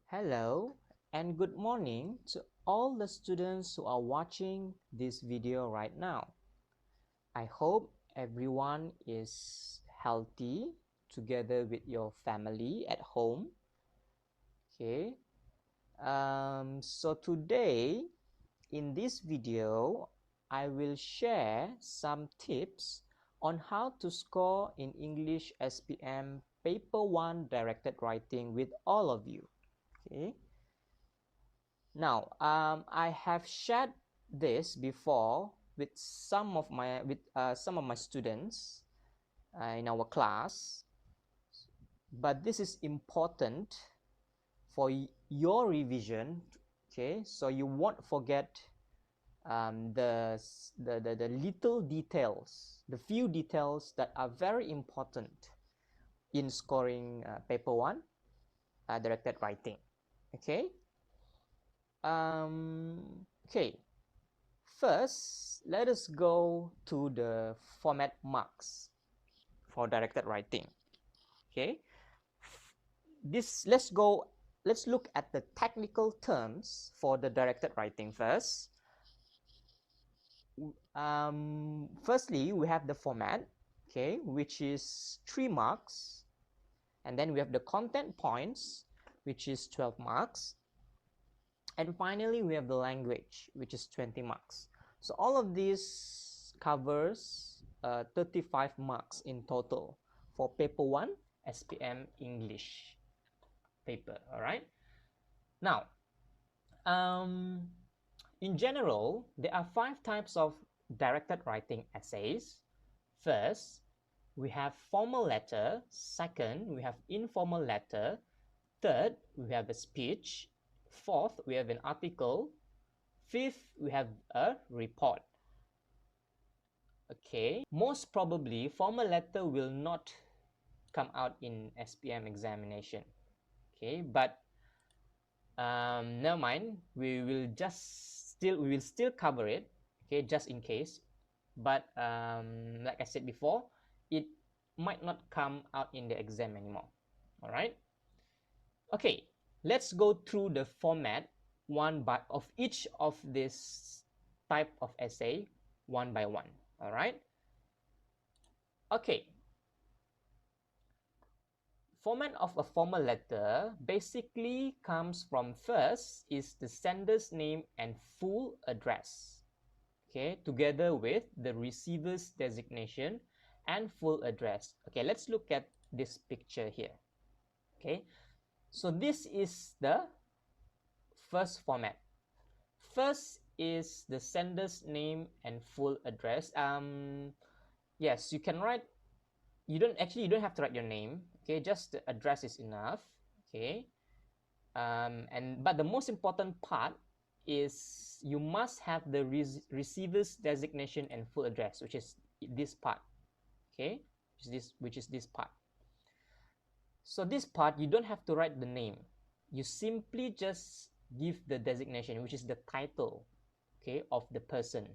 Hello and good morning to all the students who are watching this video right now. I hope everyone is healthy together with your family at home. Okay. So today in this video, I will share some tips on how to score in English SPM Paper 1 Directed Writing with all of you. Okay. Now, I have shared this before with some of my students in our class, but this is important for your revision. Okay, so you won't forget the little details, the few details that are very important in scoring paper 1 directed writing. Okay. Okay. First, let us go to the format marks for directed writing. Okay. Let's look at the technical terms for the directed writing first. Firstly, we have the format, okay, which is 3 marks. And then we have the content points, which is 12 marks. And finally, we have the language, which is 20 marks. So all of this covers 35 marks in total for paper 1 SPM English paper. All right. Now, in general, there are 5 types of directed writing essays. First, we have formal letter. Second, we have informal letter. Third, we have a speech. Fourth, we have an article. Fifth, we have a report. Okay, most probably formal letter will not come out in SPM examination. Okay, but never mind, we will still cover it. Okay, just in case. But like I said before, it might not come out in the exam anymore. All right. Okay, let's go through the format of each of this type of essay one by one. All right. Okay. Format of a formal letter basically comes from first is the sender's name and full address. Okay, together with the receiver's designation and full address. Okay, let's look at this picture here. Okay, so this is the first format. First is the sender's name and full address. Yes, you can write. You don't have to write your name. Okay, just the address is enough. Okay, but the most important part is you must have the receiver's designation and full address, which is this part. Okay, which is this part. So this part, you don't have to write the name. You simply just give the designation, which is the title, okay, of the person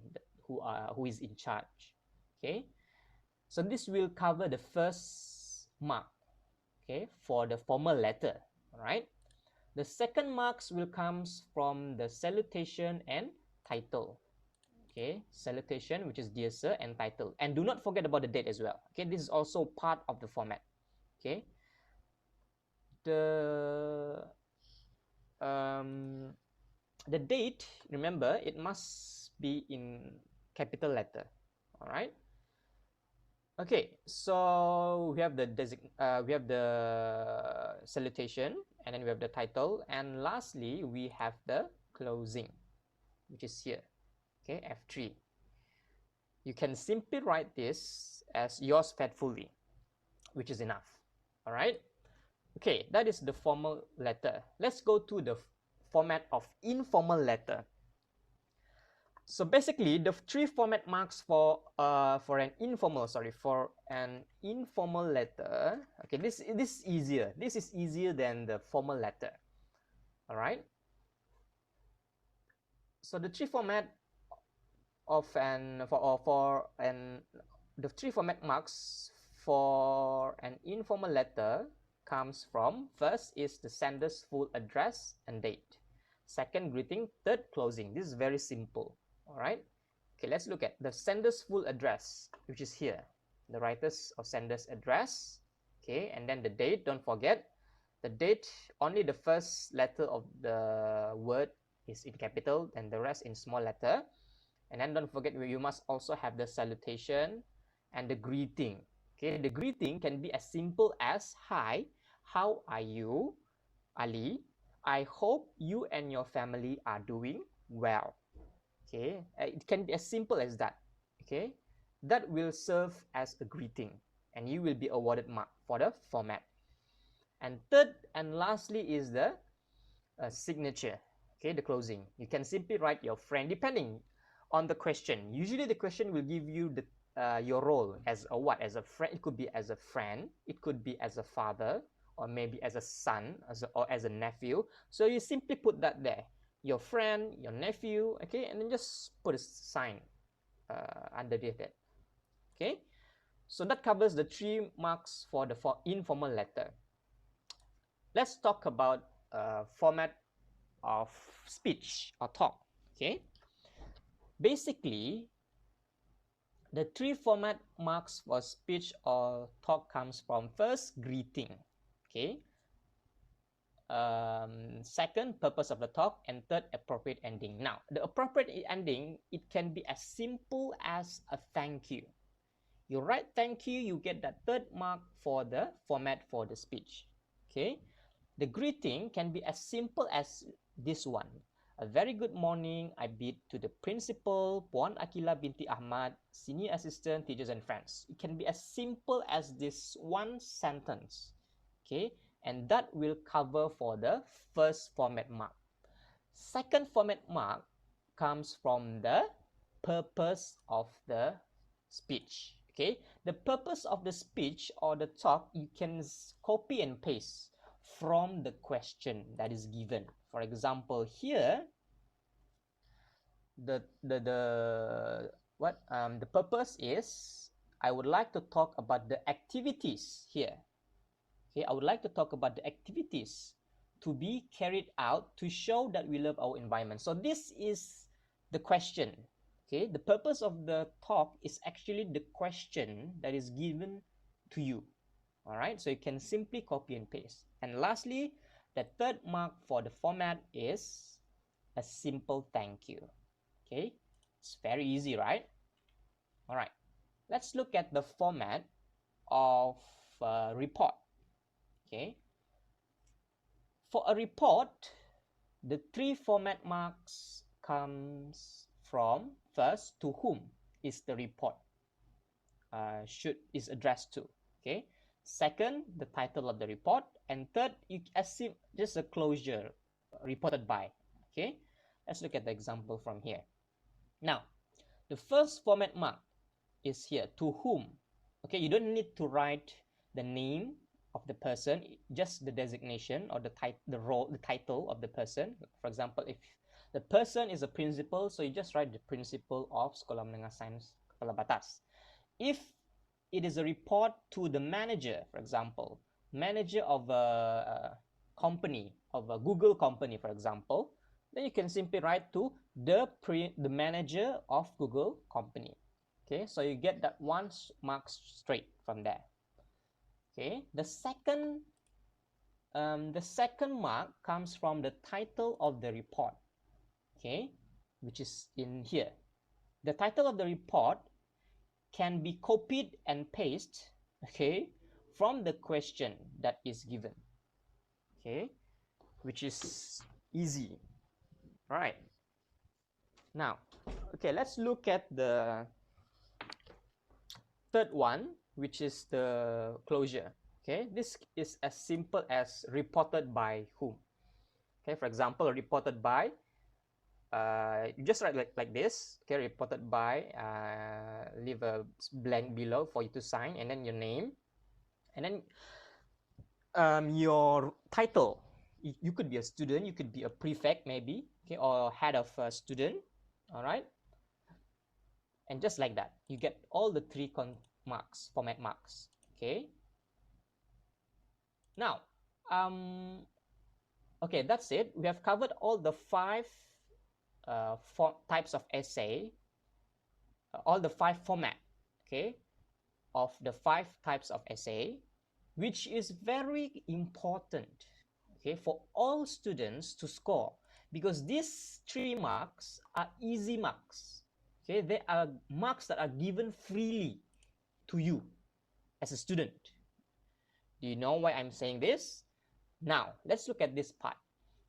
who is in charge. Okay, so this will cover the first mark, okay, for the formal letter. All right. The second marks will comes from the salutation and title. Okay, salutation, which is dear sir, and title. And do not forget about the date as well. Okay, this is also part of the format. Okay. The date, remember, it must be in capital letter. All right. Okay, so we have the salutation, and then we have the title, and lastly we have the closing, which is here. Okay, F3. You can simply write this as yours faithfully, which is enough. All right. Okay, that is the formal letter. Let's go to the format of informal letter. So basically, the 3 format marks for an informal letter. Okay, this is easier. This is easier than the formal letter. All right. So the 3 format of the 3 format marks for an informal letter comes from, first is the sender's full address and date. Second, greeting. Third, closing. This is very simple. All right. Okay, let's look at the sender's full address, which is here. The writer's or sender's address. Okay, and then the date. Don't forget the date. Only the first letter of the word is in capital, and the rest in small letter. And then don't forget, you must also have the salutation and the greeting. Okay, the greeting can be as simple as, hi, how are you, Ali? I hope you and your family are doing well. Okay, it can be as simple as that. Okay, that will serve as a greeting, and you will be awarded mark for the format. And third and lastly is the signature. Okay, the closing. You can simply write your friend, depending on the question. Usually the question will give you the your role as a what? As a friend. It could be as a friend, it could be as a father, or maybe as a son, or as a nephew. So you simply put that there, your friend, your nephew. Okay, and then just put a sign underneath it. Okay, so that covers the 3 marks for the informal letter. Let's talk about format of speech or talk. Okay, basically the 3 format marks for speech or talk comes from, first, greeting. Okay, second, purpose of the talk, and third, appropriate ending. Now the appropriate ending, it can be as simple as a thank you. You write thank you, you get that 3rd mark for the format for the speech. Okay, the greeting can be as simple as this one. A very good morning, I bid to the principal, Puan Akila binti Ahmad, senior assistant, teachers and friends. It can be as simple as this one sentence. Okay, and that will cover for the first format mark. Second format mark comes from the purpose of the speech. Okay, the purpose of the speech or the talk, you can copy and paste from the question that is given. For example, here the purpose is, I would like to talk about the activities here. Okay, I would like to talk about the activities to be carried out to show that we love our environment. So this is the question. Okay, the purpose of the talk is actually the question that is given to you. All right, so you can simply copy and paste. And lastly, the 3rd mark for the format is a simple thank you. Okay, it's very easy, right? All right, let's look at the format of report. Okay, for a report, the 3 format marks comes from, first, to whom is the report is addressed to. Okay, second, the title of the report, and third, you assume just a closure, reported by. Okay, let's look at the example from here. Now the first format mark is here, to whom. Okay, you don't need to write the name of the person, just the designation or the role, the title of the person. For example, if the person is a principal, so you just write the principal of Sekolah Menengah Sains Kepala Batas. If it is a report to the manager, for example, manager of a company, of a Google company, for example, then you can simply write to the manager of Google company. Okay, so you get that 1 mark straight from there. Okay, the second mark comes from the title of the report. Okay, which is in here. The title of the report can be copied and pasted, okay, from the question that is given. Okay, which is easy. All right. Now, okay, let's look at the 3rd one, which is the closure. Okay, this is as simple as reported by whom. Okay, for example, reported by, you just write like this. Okay, reported by, leave a blank below for you to sign, and then your name, and then your title. You could be a student, you could be a prefect maybe, okay, or head of a student. All right, and just like that, you get all the 3 marks, format marks. Okay, Now, okay, that's it. We have covered all the five types of essay, all the five format, okay, of the five types of essay, which is very important, okay, for all students to score, because these 3 marks are easy marks, okay. They are marks that are given freely to you as a student. Do you know why I'm saying this? Now, let's look at this part.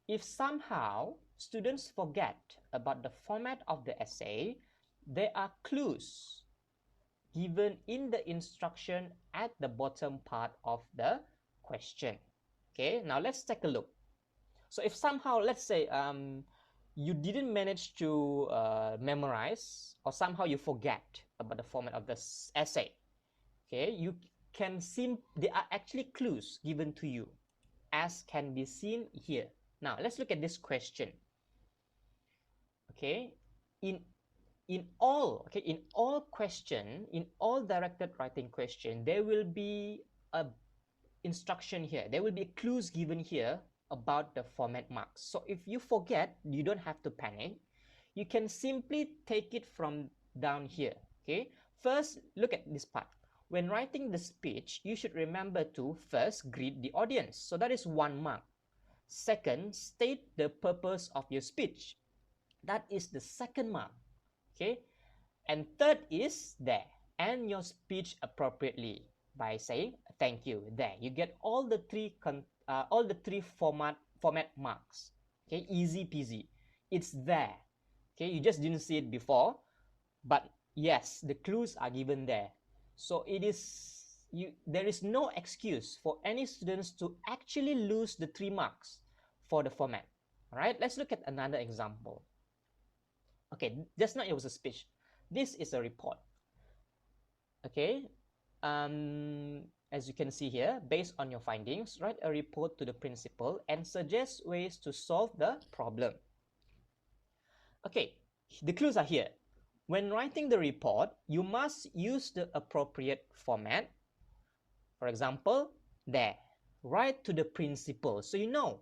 If somehow students forget about the format of the essay, there are clues given in the instruction at the bottom part of the question. Okay, now let's take a look. So if somehow, let's say, you didn't manage to memorize, or somehow you forget about the format of this essay, okay, you can see there are actually clues given to you, as can be seen here. Now let's look at this question. Okay, in all question, in all directed writing question, there will be a instruction here. There will be clues given here about the format marks. So if you forget, you don't have to panic. You can simply take it from down here. Okay. First, look at this part. When writing the speech, you should remember to first greet the audience. So that is 1 mark. Second, state the purpose of your speech. That is the 2nd mark. Okay. And third is there, end your speech appropriately by saying thank you. There, you get all the three format marks. Okay, easy peasy. It's there. Okay, you just didn't see it before, but yes, the clues are given there. So there is no excuse for any students to actually lose the 3 marks for the format. All right, let's look at another example. Okay, just now it was a speech. This is a report. Okay, as you can see here, based on your findings, write a report to the principal and suggest ways to solve the problem. Okay, the clues are here. When writing the report, you must use the appropriate format. For example, there, write to the principal. So you know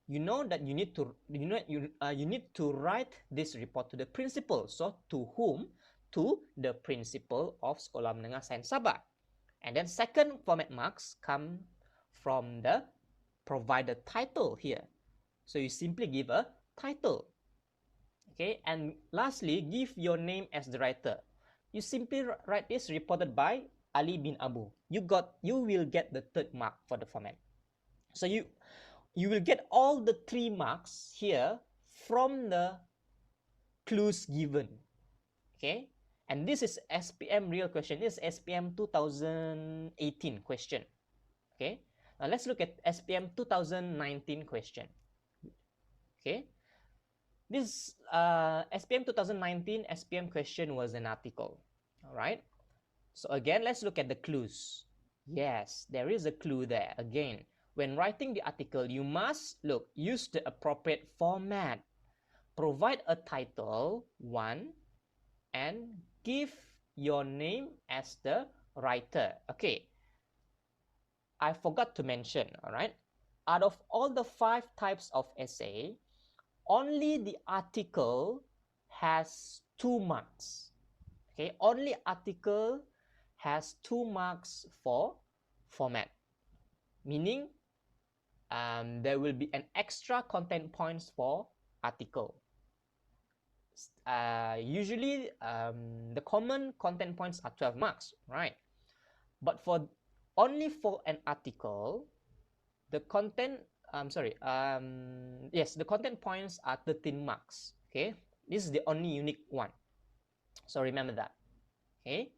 that you need to write this report to the principal. So to whom? To the principal of Sekolah Menengah Sains Sabah. And then second format marks come from the provided title here. So you simply give a title. Okay, and lastly, give your name as the writer. You simply write this reported by Ali bin Abu. You will get the 3rd mark for the format. So you will get all the 3 marks here from the clues given. Okay, and this is SPM real question. This is SPM 2018 question. Okay, now let's look at SPM 2019 question. Okay, this SPM 2019 SPM question was an article. All right, so again, let's look at the clues. Yes, there is a clue there. Again, when writing the article, you must use the appropriate format. Provide a title, 1, and give your name as the writer. Okay, I forgot to mention, all right, out of all the 5 types of essay, only the article has 2 marks. Okay, only article has 2 marks for format, meaning there will be an extra content points for article. Usually the common content points are 12 marks, right? But only for an article, the content the content points are 13 marks. Okay, this is the only unique one, so remember that. Okay,